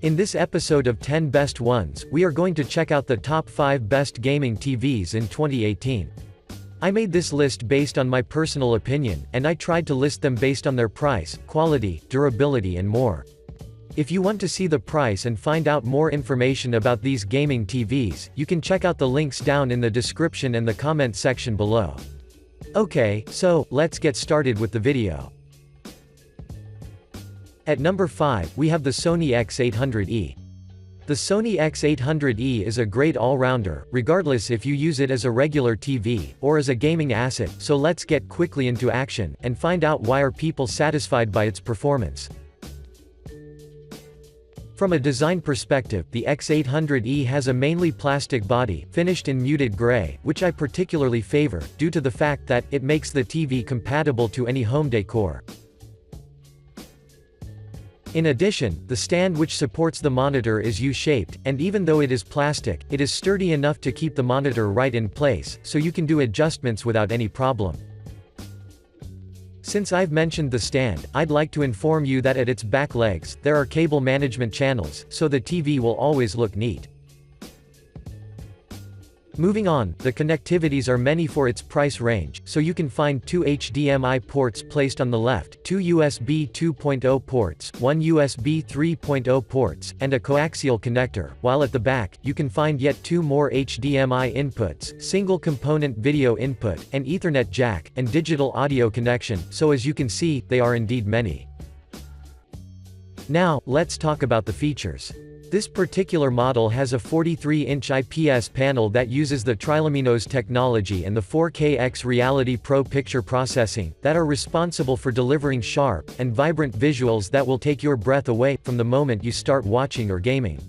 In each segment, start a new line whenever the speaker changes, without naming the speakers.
In this episode of 10 Best Ones, we are going to check out the top 5 best gaming TVs in 2018. I made this list based on my personal opinion, and I tried to list them based on their price, quality, durability and more. If you want to see the price and find out more information about these gaming TVs, you can check out the links down in the description and the comment section below. Okay, so, let's get started with the video. At number 5, we have the Sony X800E. The Sony X800E is a great all-rounder, regardless if you use it as a regular TV, or as a gaming asset, so let's get quickly into action, and find out why are people satisfied by its performance. From a design perspective, the X800E has a mainly plastic body, finished in muted gray, which I particularly favor, due to the fact that it makes the TV compatible to any home decor. In addition, the stand which supports the monitor is U-shaped, and even though it is plastic, it is sturdy enough to keep the monitor right in place, so you can do adjustments without any problem. Since I've mentioned the stand, I'd like to inform you that at its back legs, there are cable management channels, so the TV will always look neat. Moving on, the connectivities are many for its price range, so you can find 2 HDMI ports placed on the left, 2 USB 2.0 ports, 1 USB 3.0 ports, and a coaxial connector, while at the back, you can find yet 2 more HDMI inputs, single component video input, an Ethernet jack, and digital audio connection, so as you can see, they are indeed many. Now, let's talk about the features. This particular model has a 43-inch IPS panel that uses the Triluminos technology and the 4K X Reality Pro picture processing, that are responsible for delivering sharp and vibrant visuals that will take your breath away from the moment you start watching or gaming.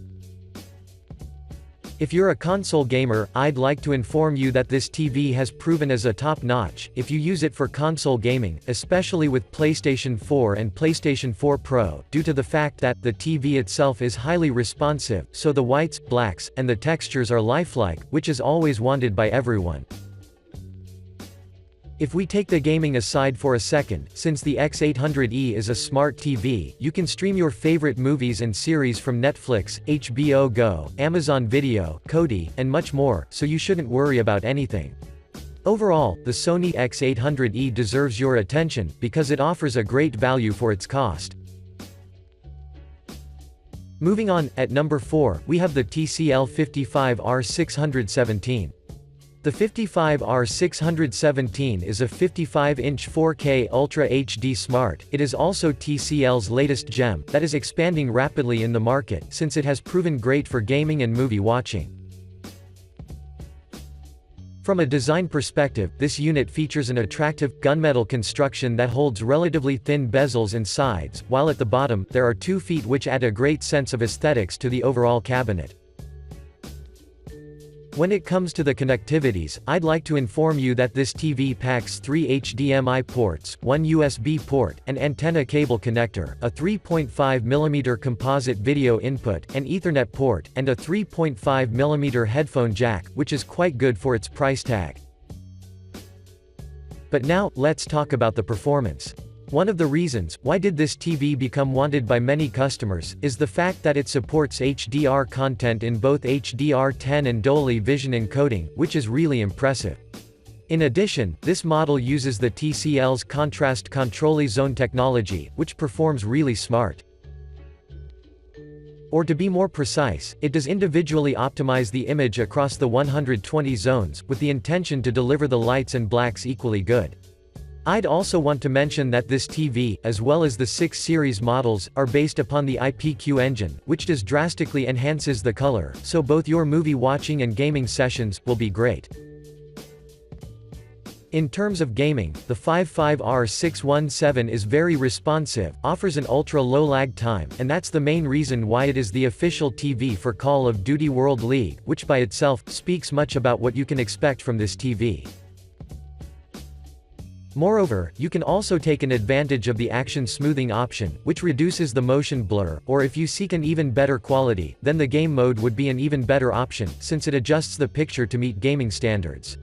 If you're a console gamer, I'd like to inform you that this TV has proven as a top-notch, if you use it for console gaming, especially with PlayStation 4 and PlayStation 4 Pro, due to the fact that the TV itself is highly responsive, so the whites, blacks, and the textures are lifelike, which is always wanted by everyone. If we take the gaming aside for a second, since the X800E is a smart TV, you can stream your favorite movies and series from Netflix, HBO Go, Amazon Video, Kodi, and much more, so you shouldn't worry about anything. Overall, the Sony X800E deserves your attention, because it offers a great value for its cost. Moving on, at number 4, we have the TCL 55R617. The 55R617 is a 55-inch 4K Ultra HD Smart. It is also TCL's latest gem, that is expanding rapidly in the market, since it has proven great for gaming and movie watching. From a design perspective, this unit features an attractive, gunmetal construction that holds relatively thin bezels and sides, while at the bottom, there are 2 feet which add a great sense of aesthetics to the overall cabinet. When it comes to the connectivities, I'd like to inform you that this TV packs 3 HDMI ports, 1 USB port, an antenna cable connector, a 3.5mm composite video input, an Ethernet port, and a 3.5mm headphone jack, which is quite good for its price tag. But now, let's talk about the performance. One of the reasons why did this TV become wanted by many customers, is the fact that it supports HDR content in both HDR10 and Dolby Vision encoding, which is really impressive. In addition, this model uses the TCL's Contrast Control Zone technology, which performs really smart. Or to be more precise, it does individually optimize the image across the 120 zones, with the intention to deliver the lights and blacks equally good. I'd also want to mention that this TV, as well as the 6 series models, are based upon the IPQ engine, which does drastically enhances the color, so both your movie watching and gaming sessions will be great. In terms of gaming, the 55R617 is very responsive, offers an ultra-low lag time, and that's the main reason why it is the official TV for Call of Duty World League, which by itself speaks much about what you can expect from this TV. Moreover, you can also take an advantage of the action smoothing option, which reduces the motion blur, or if you seek an even better quality, then the game mode would be an even better option, since it adjusts the picture to meet gaming standards.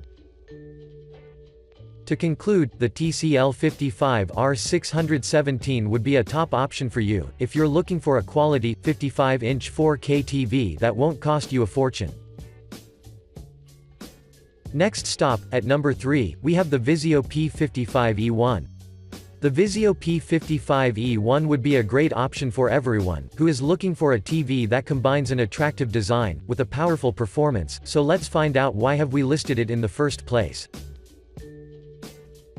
To conclude, the TCL55R617 would be a top option for you, if you're looking for a quality, 55-inch 4K TV that won't cost you a fortune. Next stop, at number 3, we have the Vizio P55-E1. The Vizio P55-E1 would be a great option for everyone who is looking for a TV that combines an attractive design with a powerful performance, so let's find out why have we listed it in the first place.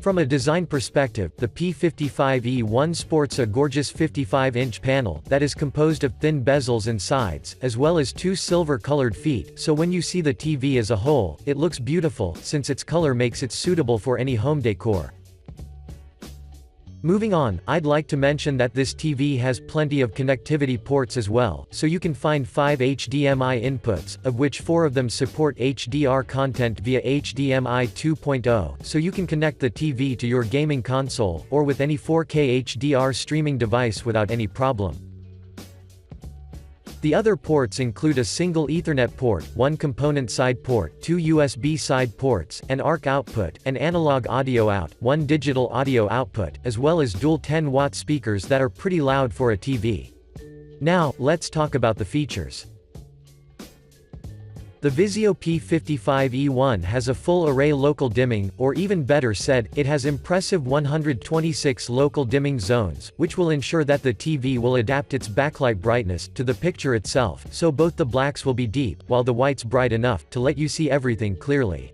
From a design perspective, the P55-E1 sports a gorgeous 55-inch panel that is composed of thin bezels and sides, as well as 2 silver-colored feet, so when you see the TV as a whole, it looks beautiful, since its color makes it suitable for any home decor. Moving on, I'd like to mention that this TV has plenty of connectivity ports as well, so you can find 5 HDMI inputs, of which 4 of them support HDR content via HDMI 2.0, so you can connect the TV to your gaming console, or with any 4K HDR streaming device without any problem. The other ports include a single Ethernet port, 1 component side port, 2 USB side ports, an ARC output, an analog audio out, 1 digital audio output, as well as dual 10-watt speakers that are pretty loud for a TV. Now, let's talk about the features. The Vizio P55-E1 has a full array local dimming, or even better said, it has impressive 126 local dimming zones, which will ensure that the TV will adapt its backlight brightness to the picture itself, so both the blacks will be deep, while the whites bright enough to let you see everything clearly.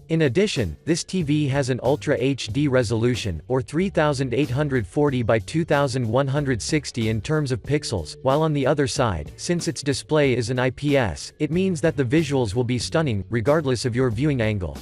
In addition, this TV has an Ultra HD resolution, or 3840 by 2160 in terms of pixels, while on the other side, since its display is an IPS, it means that the visuals will be stunning, regardless of your viewing angle.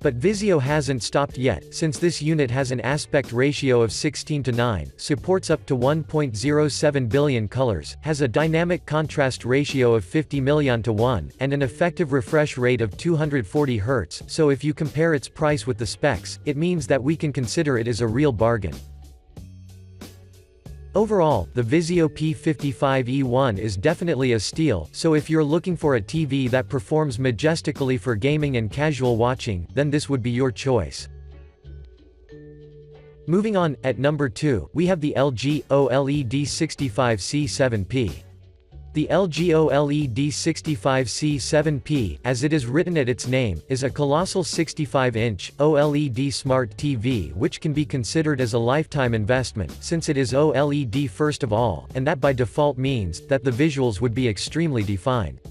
But Vizio hasn't stopped yet, since this unit has an aspect ratio of 16:9, supports up to 1.07 billion colors, has a dynamic contrast ratio of 50 million-1, and an effective refresh rate of 240 Hz, so if you compare its price with the specs, it means that we can consider it as a real bargain. Overall, the Vizio P55-E1 is definitely a steal, so if you're looking for a TV that performs majestically for gaming and casual watching, then this would be your choice. Moving on, at number 2, we have the LG OLED 65C7P. The LG OLED 65C7P, as it is written at its name, is a colossal 65-inch, OLED smart TV which can be considered as a lifetime investment, since it is OLED first of all, and that by default means that the visuals would be extremely defined.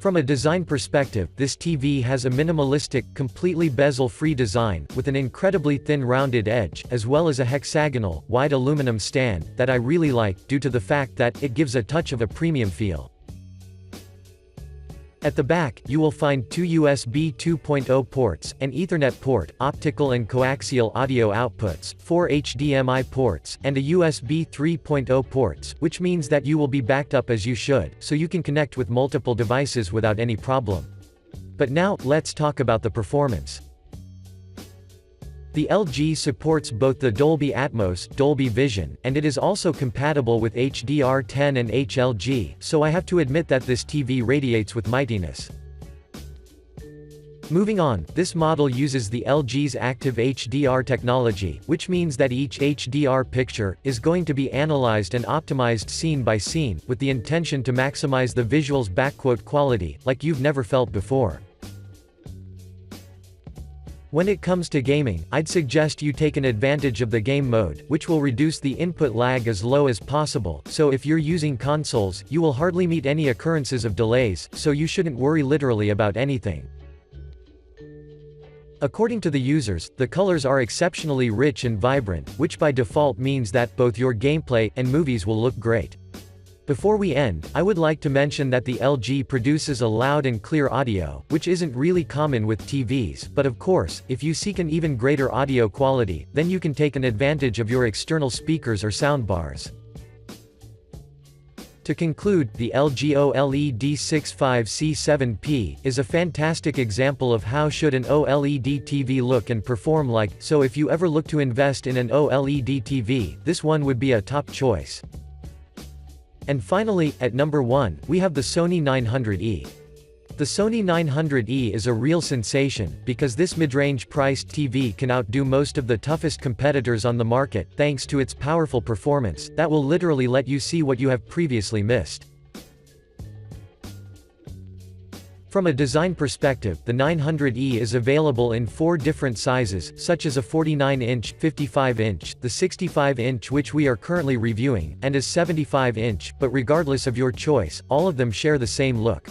From a design perspective, this TV has a minimalistic, completely bezel-free design, with an incredibly thin rounded edge, as well as a hexagonal, wide aluminum stand, that I really like, due to the fact that it gives a touch of a premium feel. At the back, you will find 2 USB 2.0 ports, an Ethernet port, optical and coaxial audio outputs, 4 HDMI ports, and a USB 3.0 ports, which means that you will be backed up as you should, so you can connect with multiple devices without any problem. But now, let's talk about the performance. The LG supports both the Dolby Atmos, Dolby Vision, and it is also compatible with HDR10 and HLG, so I have to admit that this TV radiates with mightiness. Moving on, this model uses the LG's active HDR technology, which means that each HDR picture is going to be analyzed and optimized scene by scene, with the intention to maximize the visuals' quality, like you've never felt before. When it comes to gaming, I'd suggest you take an advantage of the game mode, which will reduce the input lag as low as possible, so if you're using consoles, you will hardly meet any occurrences of delays, so you shouldn't worry literally about anything. According to the users, the colors are exceptionally rich and vibrant, which by default means that both your gameplay and movies will look great. Before we end, I would like to mention that the LG produces a loud and clear audio, which isn't really common with TVs, but of course, if you seek an even greater audio quality, then you can take an advantage of your external speakers or soundbars. To conclude, the LG OLED 65C7P is a fantastic example of how should an OLED TV look and perform like, so if you ever look to invest in an OLED TV, this one would be a top choice. And finally, at number 1, we have the Sony X900E. The Sony 900E is a real sensation, because this mid-range priced TV can outdo most of the toughest competitors on the market, thanks to its powerful performance, that will literally let you see what you have previously missed. From a design perspective, the 900E is available in 4 different sizes, such as a 49-inch, 55-inch, the 65-inch which we are currently reviewing, and a 75-inch, but regardless of your choice, all of them share the same look.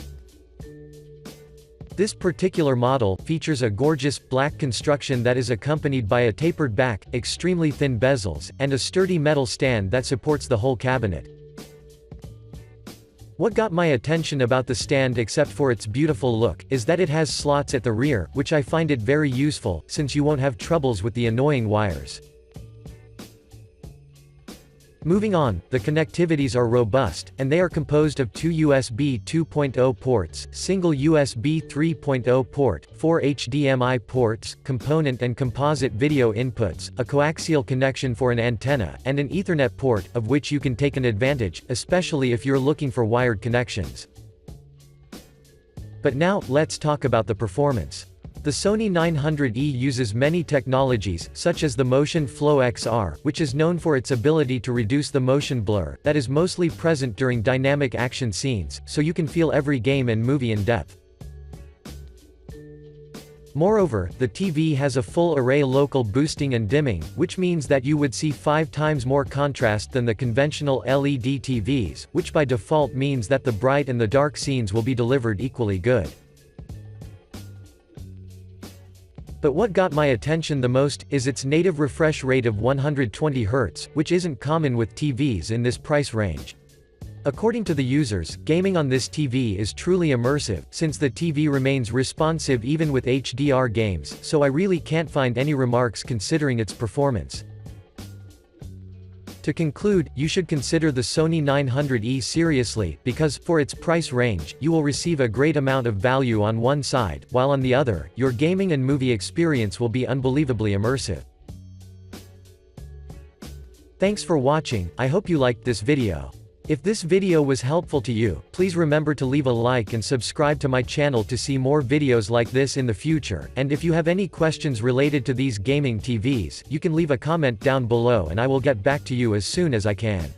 This particular model features a gorgeous, black construction that is accompanied by a tapered back, extremely thin bezels, and a sturdy metal stand that supports the whole cabinet. What got my attention about the stand, except for its beautiful look, is that it has slots at the rear, which I find it very useful, since you won't have troubles with the annoying wires. Moving on, the connectivities are robust, and they are composed of 2 USB 2.0 ports, single USB 3.0 port, 4 HDMI ports, component and composite video inputs, a coaxial connection for an antenna, and an Ethernet port, of which you can take an advantage, especially if you're looking for wired connections. But now, let's talk about the performance. The Sony 900E uses many technologies, such as the Motion Flow XR, which is known for its ability to reduce the motion blur, that is mostly present during dynamic action scenes, so you can feel every game and movie in depth. Moreover, the TV has a full array local boosting and dimming, which means that you would see 5 times more contrast than the conventional LED TVs, which by default means that the bright and the dark scenes will be delivered equally good. But what got my attention the most, is its native refresh rate of 120 Hz, which isn't common with TVs in this price range. According to the users, gaming on this TV is truly immersive, since the TV remains responsive even with HDR games, so I really can't find any remarks considering its performance. To conclude, you should consider the Sony 900E seriously, because, for its price range, you will receive a great amount of value on one side, while on the other, your gaming and movie experience will be unbelievably immersive. Thanks for watching, I hope you liked this video. If this video was helpful to you, please remember to leave a like and subscribe to my channel to see more videos like this in the future, and if you have any questions related to these gaming TVs, you can leave a comment down below and I will get back to you as soon as I can.